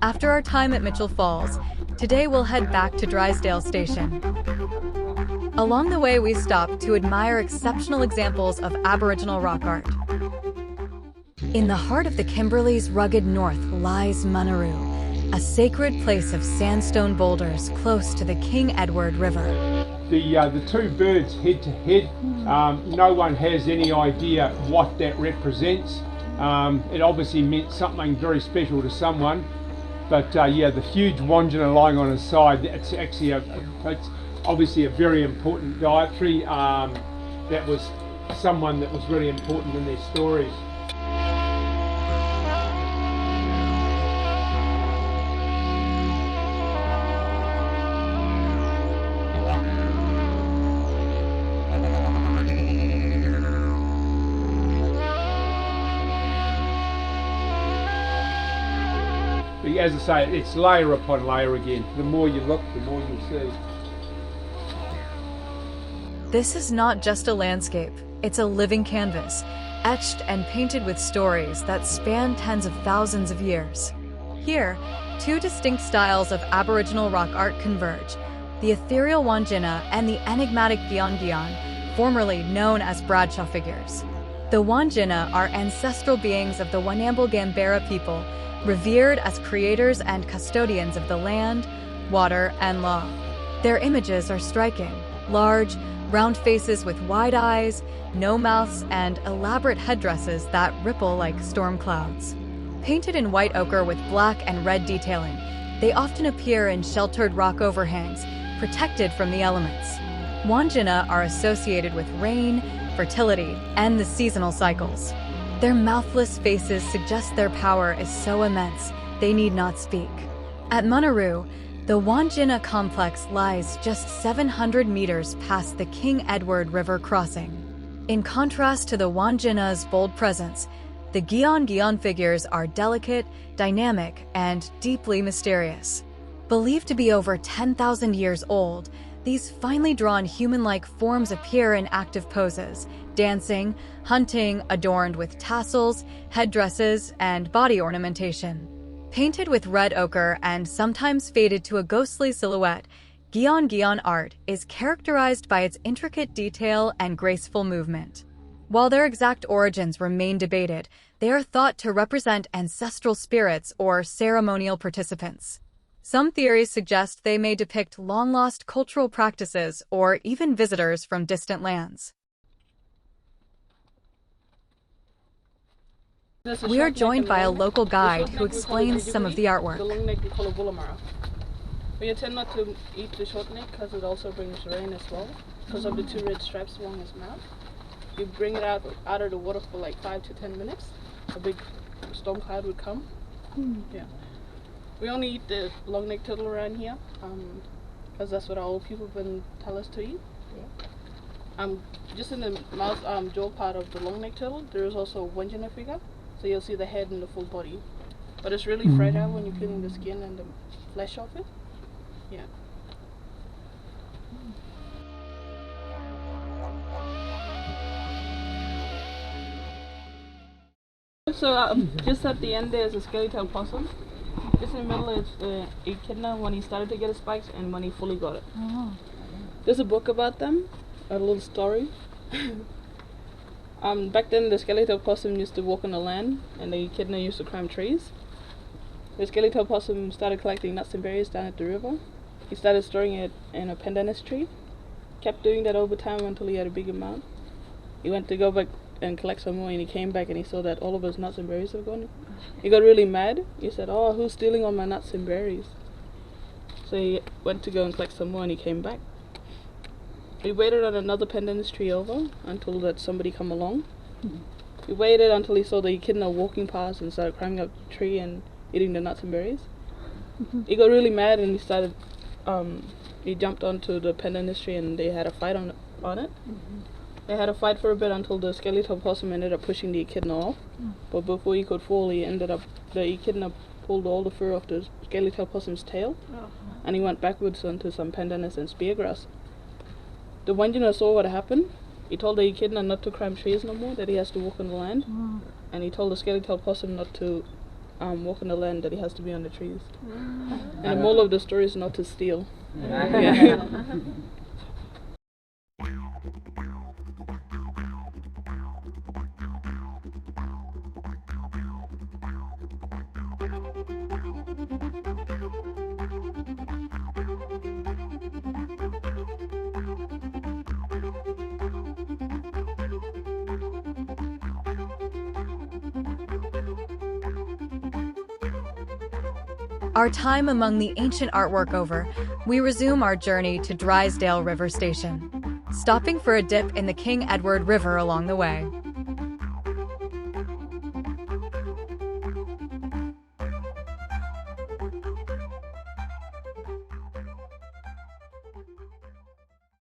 After our time at Mitchell Falls, today we'll head back to Drysdale Station. Along the way, we stop to admire exceptional examples of Aboriginal rock art. In the heart of the Kimberley's rugged north lies Munurru, a sacred place of sandstone boulders close to the King Edward River. The two birds head to head, no one has any idea what that represents. It obviously meant something very special to someone, but yeah, the huge Wandjina lying on his side, it's actually it's obviously a very important dietary. That was someone that was really important in their stories. As I say, it's layer upon layer again. The more you look, the more you see. This is not just a landscape, it's a living canvas, etched and painted with stories that span tens of thousands of years. Here, two distinct styles of Aboriginal rock art converge, the ethereal Wandjina and the enigmatic Gwion Gwion, formerly known as Bradshaw figures. The Wandjina are ancestral beings of the Wanambal people, revered as creators and custodians of the land, water, and law. Their images are striking: large, round faces with wide eyes, no mouths, and elaborate headdresses that ripple like storm clouds. Painted in white ochre with black and red detailing, they often appear in sheltered rock overhangs, protected from the elements. Wandjina are associated with rain, fertility, and the seasonal cycles. Their mouthless faces suggest their power is so immense, they need not speak. At Munurru, the Wandjina complex lies just 700 meters past the King Edward River crossing. In contrast to the Wandjina's bold presence, the Gwion Gwion figures are delicate, dynamic, and deeply mysterious. Believed to be over 10,000 years old, these finely drawn human-like forms appear in active poses, dancing, hunting, adorned with tassels, headdresses, and body ornamentation. Painted with red ochre and sometimes faded to a ghostly silhouette, Gwion Gwion art is characterized by its intricate detail and graceful movement. While their exact origins remain debated, they are thought to represent ancestral spirits or ceremonial participants. Some theories suggest they may depict long-lost cultural practices or even visitors from distant lands. We are joined by a local guide who explains some of the artwork. The long neck we call a bullamara. But you tend not to eat the short neck because it also brings rain as well, because of the two red stripes along his mouth. You bring it out of the water for like 5 to 10 minutes. A big storm cloud would come. Yeah. We only eat the long neck turtle around here, because that's what our old people been tell us to eat. Yeah. Just in the mouth jaw part of the long neck turtle, there is also a Wandjina figure. So you'll see the head and the full body. But it's really fragile when you're peeling the skin and the flesh off it. Yeah. So just at the end there's a scaly-tailed possum. Just in the middle is the echidna when he started to get his spikes and when he fully got it. Oh. There's a book about them, a little story. Back then the scaly-tailed possum used to walk on the land and the echidna used to climb trees. The scaly-tailed possum started collecting nuts and berries down at the river. He started storing it in a pandanus tree. Kept doing that over time until he had a big amount. He went to go back and collect some more and he came back and he saw that all of his nuts and berries have gone. He got really mad. He said, "Oh, who's stealing all my nuts and berries?" So he went to go and collect some more and he came back. He waited on another pandanus tree over until that somebody come along. He waited until he saw the echidna walking past and started climbing up the tree and eating the nuts and berries. He got really mad and he started, he jumped onto the pandanus tree and they had a fight on it. They had a fight for a bit until the scaly-tailed possum ended up pushing the echidna off. But before he could fall, the echidna pulled all the fur off the scaly-tailed possum's tail. And he went backwards onto some pandanus and speargrass. The Wandjina saw what happened He told the echidna not to climb trees no more, that he has to walk on the land. And he told the scaly-tailed possum not to walk on the land, that he has to be on the trees. And the moral of the story is not to steal. Yeah. Our time among the ancient artwork over, we resume our journey to Drysdale River Station, stopping for a dip in the King Edward River along the way.